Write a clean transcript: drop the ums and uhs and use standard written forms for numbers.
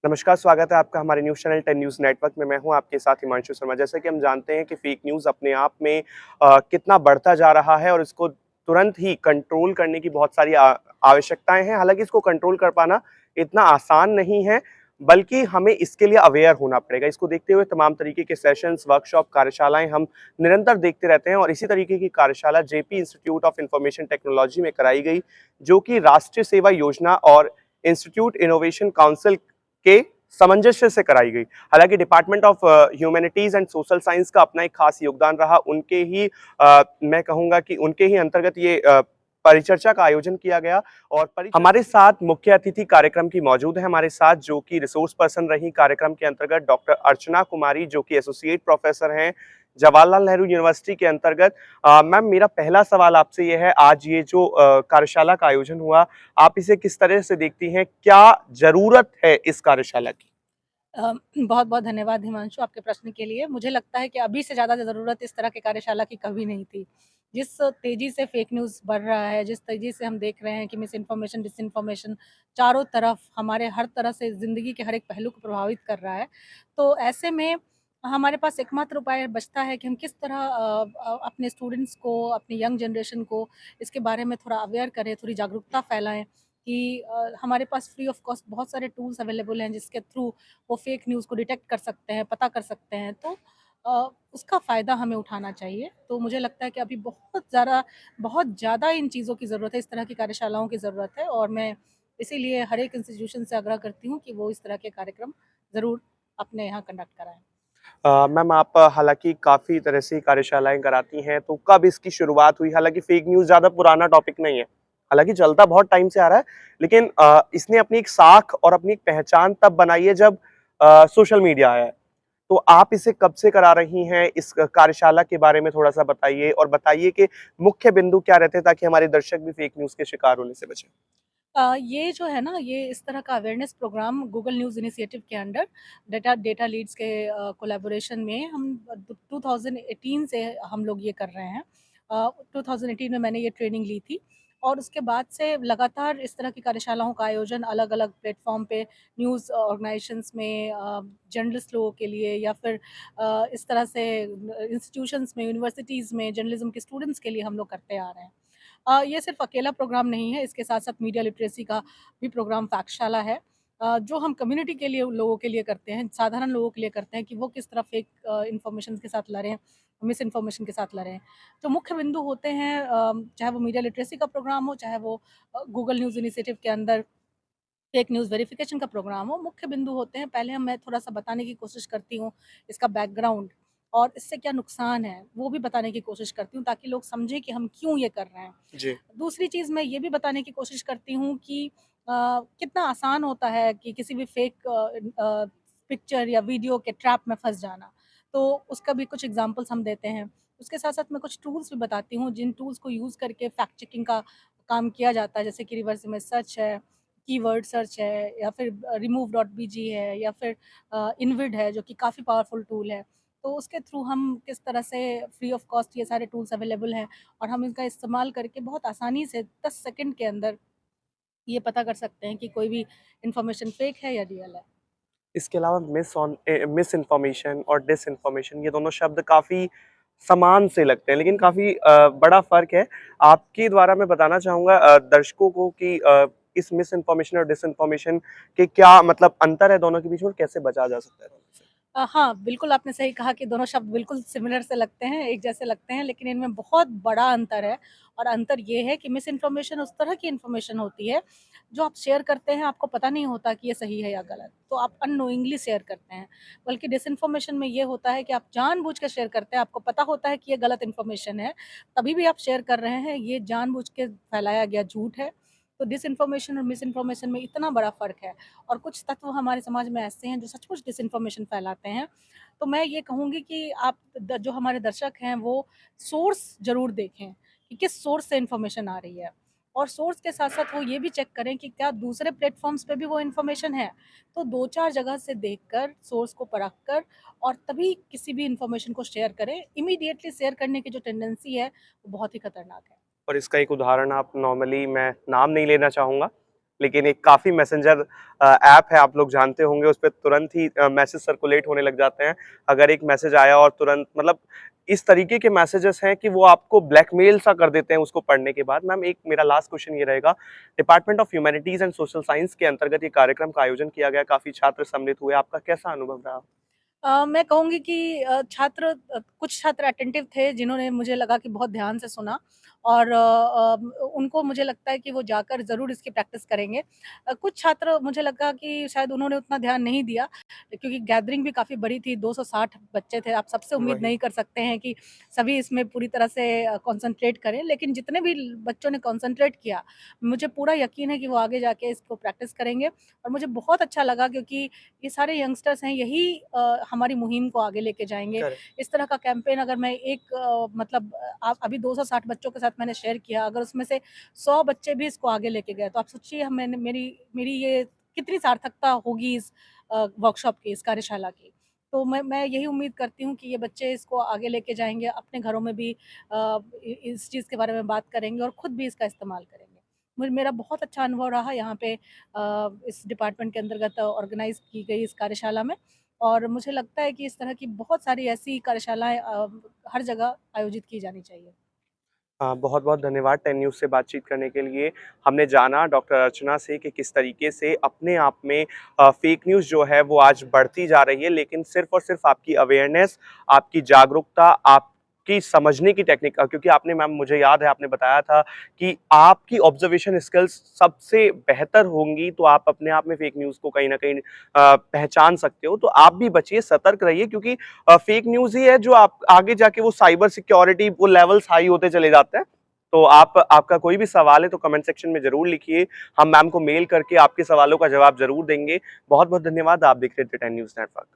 नमस्कार, स्वागत है आपका हमारे न्यूज़ चैनल 10 न्यूज़ नेटवर्क में। मैं हूँ आपके साथ हिमांशु शर्मा। जैसा कि हम जानते हैं कि फ़ेक न्यूज़ अपने आप में कितना बढ़ता जा रहा है और इसको तुरंत ही कंट्रोल करने की बहुत सारी आवश्यकताएँ हैं। हालाँकि इसको कंट्रोल कर पाना इतना आसान नहीं है, बल्कि हमें इसके लिए अवेयर होना पड़ेगा। इसको देखते हुए तमाम तरीके के सेशंस, वर्कशॉप, कार्यशालाएँ हम निरंतर देखते रहते हैं और इसी तरीके की कार्यशाला JP institute of information technology में कराई गई, जो कि राष्ट्रीय सेवा योजना और इंस्टीट्यूट इनोवेशन काउंसिल के सामंजस्य से कराई गई। हालाँकि department of humanities and social science का अपना एक खास योगदान रहा। मैं कहूँगा कि उनके ही अंतर्गत ये परिचर्चा का आयोजन किया गया और हमारे साथ मुख्य अतिथि कार्यक्रम की मौजूद है हमारे साथ, जो कि रिसोर्स पर्सन रही कार्यक्रम के अंतर्गत, डॉक्टर अर्चना कुमारी, जो कि एसोसिएट प्रोफेसर हैं जवाहरलाल नेहरू यूनिवर्सिटी के अंतर्गत। मैम, मेरा पहला सवाल आपसे ये है, आज ये जो कार्यशाला का आयोजन हुआ, आप इसे किस तरह से देखती हैं? क्या ज़रूरत है इस कार्यशाला की? बहुत-बहुत धन्यवाद हिमांशु आपके प्रश्न के लिए। मुझे लगता है कि अभी से ज़्यादा ज़रूरत इस तरह की कार्यशाला की कभी नहीं थी। जिस तेज़ी से फ़ेक न्यूज़ बढ़ रहा है, जिस तेज़ी से हम देख रहे हैं कि मिस इन्फॉर्मेशन, डिसइन्फॉर्मेशन चारों तरफ हमारे हर तरह से ज़िंदगी के हर एक पहलू को प्रभावित कर रहा है। तो ऐसे में हमारे पास एकमात्र उपाय बचता है कि हम किस तरह अपने स्टूडेंट्स को, अपनी यंग जनरेशन को इसके बारे में थोड़ा अवेयर करें, थोड़ी जागरूकता फैलाएँ कि हमारे पास फ्री ऑफ कॉस्ट बहुत सारे टूल्स अवेलेबल हैं जिसके थ्रू वो फेक न्यूज़ को डिटेक्ट कर सकते हैं, पता कर सकते हैं, तो उसका फ़ायदा हमें उठाना चाहिए। तो मुझे लगता है कि अभी बहुत ज़्यादा इन चीज़ों की ज़रूरत है, इस तरह की कार्यशालाओं की ज़रूरत है और मैं इसीलिए हर एक इंस्टीट्यूशन से आग्रह करती हूँ कि वो इस तरह के कार्यक्रम ज़रूर अपने यहाँ कंडक्ट कराएँ। मैम, आप हालाँकि काफ़ी तरह से कार्यशालाएँ कराती हैं, तो कब इसकी शुरुआत हुई? हालाँकि फ़ेक न्यूज़ ज़्यादा पुराना टॉपिक नहीं है, हालाँकि चलता बहुत टाइम से आ रहा है, लेकिन इसने अपनी एक साख और अपनी एक पहचान तब बनाई है जब सोशल मीडिया आया है। तो आप इसे कब से करा रही हैं? इस कार्यशाला के बारे में थोड़ा-सा बताइए और बताइए कि मुख्य बिंदु क्या रहते हैं ताकि हमारे दर्शक भी फ़ेक न्यूज़ के शिकार होने से बचें? ये जो है ना, ये इस तरह का awareness programme Google News initiative के अंडर डेटा डेटा लीड्स के कोलैबोरेशन में हम 2018 से हम लोग ये कर रहे हैं। 2018 में मैंने ये ट्रेनिंग ली थी और उसके बाद से लगातार इस तरह की कार्यशालाओं का आयोजन अलग-अलग प्लेटफ़ॉर्म पे न्यूज़ ऑर्गनाइजेशंस में जर्नलिस्ट लोगों के लिए या फिर इस तरह से इंस्टीट्यूशंस में, यूनिवर्सिटीज़ में जर्नलिज़्म के स्टूडेंट्स के लिए हम लोग करते आ रहे हैं। ये सिर्फ़ अकेला प्रोग्राम नहीं है, इसके साथ-साथ मीडिया लिटरेसी का भी प्रोग्राम पाठशाला है। जो हम कम्युनिटी के लिए लोगों के लिए करते हैं, साधारण लोगों के लिए करते हैं कि वो किस तरह फ़ेक इन्फॉर्मेशन के साथ लड़ें, मिस इन्फॉर्मेशन के साथ लड़ें। जो मुख्य बिंदु होते हैं चाहे वो मीडिया लिटरेसी का प्रोग्राम हो, चाहे वो गूगल न्यूज़ इनिशिएटिव के अंदर फेक न्यूज़ वेरिफ़िकेशन का प्रोग्राम हो, मुख्य बिंदु होते हैं। पहले मैं थोड़ा-सा बताने की कोशिश करती हूँ, इसका बैकग्राउंड और इससे क्या नुकसान है, वो भी बताने की कोशिश करती हूँ ताकि लोग समझें कि हम क्यों ये कर रहे हैं। जी। दूसरी चीज़ मैं ये भी बताने की कोशिश करती हूँ कि कितना आसान होता है कि किसी भी फेक पिक्चर या वीडियो के ट्रैप में फँस जाना। तो उसका भी कुछ एग्ज़ाम्पल्स हम देते हैं। उसके साथ-साथ मैं कुछ टूल्स भी बताती हूँ, जिन टूल्स को यूज़ करके फैक्ट चेकिंग का काम किया जाता है, जैसे कि रिवर्स इमेज सर्च है, कीवर्ड सर्च है या फिर remove.bg है या फिर इनविड है, जो कि काफ़ी पावरफुल टूल है। तो उसके थ्रू हम किस तरह से फ्री ऑफ कॉस्ट ये सारे टूल्स अवेलेबल हैं और हम इनका इस्तेमाल करके बहुत आसानी से 10 सेकंड के अंदर ये पता कर सकते हैं कि कोई भी इन्फॉर्मेशन फेक है या रियल है। इसके अलावा मिस इन्फॉर्मेशन और डिसइन्फॉर्मेशन, ये दोनों शब्द काफ़ी समान से लगते हैं, लेकिन काफ़ी बड़ा फ़र्क है। आपके द्वारा मैं बताना चाहूँगा दर्शकों को कि इस मिस इन्फॉर्मेशन और डिसइन्फॉर्मेशन के क्या मतलब अंतर है दोनों के बीच में और कैसे बचा जा सकता है दोनों से? हाँ, बिल्कुल आपने सही कहा कि दोनों शब्द बिल्कुल सिमिलर से लगते हैं, एक जैसे लगते हैं, लेकिन इनमें बहुत बड़ा अंतर है और अंतर ये है कि मिस इन्फॉर्मेशन उस तरह की इन्फॉर्मेशन होती है, जो आप शेयर करते हैं, आपको पता नहीं होता कि ये सही है या गलत, तो आप अननोइंगली शेयर करते हैं। बल्कि डिसइन्फॉर्मेशन में ये होता है कि आप जानबूझ के शेयर करते हैं, आपको पता होता है कि ये गलत इन्फॉर्मेशन है, तभी भी आप शेयर कर रहे हैं, ये जानबूझ के फैलाया गया झूठ है। तो डिसइन्फॉर्मेशन और मिस इन्फॉर्मेशन में इतना बड़ा फ़र्क है और कुछ तत्व हमारे समाज में ऐसे हैं, जो सचमुच डिसइन्फॉर्मेशन फैलाते हैं। तो मैं ये कहूँगी कि आप जो हमारे दर्शक हैं वो सोर्स ज़रूर देखें कि किस सोर्स से इन्फॉर्मेशन आ रही है और सोर्स के साथ-साथ वो ये भी चेक करें कि क्या दूसरे प्लेटफ़ॉर्म्स पे भी वो इन्फॉर्मेशन है। तो 2-4 जगह से देखकर, सोर्स को परख कर और तभी किसी भी इन्फॉर्मेशन को शेयर करें। इमीडिएटली शेयर करने की जो टेंडेंसी है, वो बहुत ही खतरनाक है। और इसका एक उदाहरण आप नॉर्मली, मैं नाम नहीं लेना चाहूँगा, लेकिन एक काफ़ी मैसेंजर ऐप है, आप लोग जानते होंगे, उस पे तुरंत ही मैसेज सर्कुलेट होने लग जाते हैं। अगर एक मैसेज आया और तुरंत मतलब इस तरीके के मैसेजेस हैं कि वो आपको ब्लैकमेल सा कर देते हैं उसको पढ़ने के बाद। मैम एक मेरा लास्ट क्वेश्चन ये रहेगा, department of humanities and social science के अंतर्गत ये कार्यक्रम का आयोजन किया गया, काफ़ी छात्र सम्मिलित हुए, आपका कैसा अनुभव रहा? मैं कहूँगी कि कुछ छात्र अटेंटिव थे जिन्होंने मुझे लगा कि बहुत ध्यान से सुना और उनको मुझे लगता है कि वो जाकर ज़रूर इसकी प्रैक्टिस करेंगे। कुछ छात्र मुझे लगा कि शायद उन्होंने उतना ध्यान नहीं दिया क्योंकि गैदरिंग भी काफ़ी बड़ी थी, 260 बच्चे थे। आप सबसे उम्मीद वही। नहीं कर सकते हैं कि सभी इसमें पूरी तरह से कॉन्सन्ट्रेट करें, लेकिन जितने भी बच्चों ने कॉन्सन्ट्रेट किया, मुझे पूरा यकीन है कि वो आगे जाके इसको प्रैक्टिस करेंगे और मुझे बहुत अच्छा लगा क्योंकि ये सारे यंगस्टर्स हैं, यही हमारी मुहिम को आगे लेके जाएँगे। करेक्ट। इस तरह का कैंपेन अगर मैं एक मतलब आप अभी 260 बच्चों के साथ मैंने शेयर किया, अगर उसमें से 100 बच्चे भी इसको आगे लेके गए, तो आप सोचिए हम मैंने मेरी मेरी ये कितनी सार्थकता होगी इस वर्कशॉप की, इस कार्यशाला की। तो मैं यही उम्मीद करती हूँ कि ये बच्चे इसको आगे लेके जाएँगे, अपने घरों में भी इस चीज़ के बारे में बात करेंगे और खुद भी इसका इस्तेमाल करेंगे। मेरा बहुत अच्छा अनुभव रहा यहाँ पे इस डिपार्टमेंट के अंतर्गत ऑर्गेनाइज़ की गई इस कार्यशाला में और मुझे लगता है कि इस तरह की बहुत सारी ऐसी कार्यशालाएँ हर जगह आयोजित की जानी चाहिए। बहुत-बहुत धन्यवाद 10 न्यूज़ से बातचीत करने के लिए। हमने जाना डॉक्टर अर्चना से कि किस तरीके से अपने आप में फ़ेक न्यूज़ जो है वो आज बढ़ती जा रही है, लेकिन सिर्फ़ और सिर्फ़ आपकी अवेयरनेस, आपकी जागरूकता, आपकी समझने की टेक्निक क्योंकि आपने मैम मुझे याद है आपने बताया था कि आपकी ऑब्ज़र्वेशन स्किल्स सबसे बेहतर होंगी, तो आप अपने आप में फ़ेक न्यूज़ को कहीं न कहीं पहचान सकते हो। तो आप भी बचिए, सतर्क रहिए क्योंकि फेक न्यूज़ ही है जो आप आगे जाके वो साइबर सिक्योरिटी वो लेवल्स हाई होते चले जाते हैं। तो आपका कोई भी सवाल है तो कमेंट सेक्शन में ज़रूर लिखिए। हम मैम को मेल करके आपके सवालों का जवाब ज़रूर देंगे। बहुत-बहुत धन्यवाद। आप देख रहे थे 10 न्यूज़ नेटवर्क।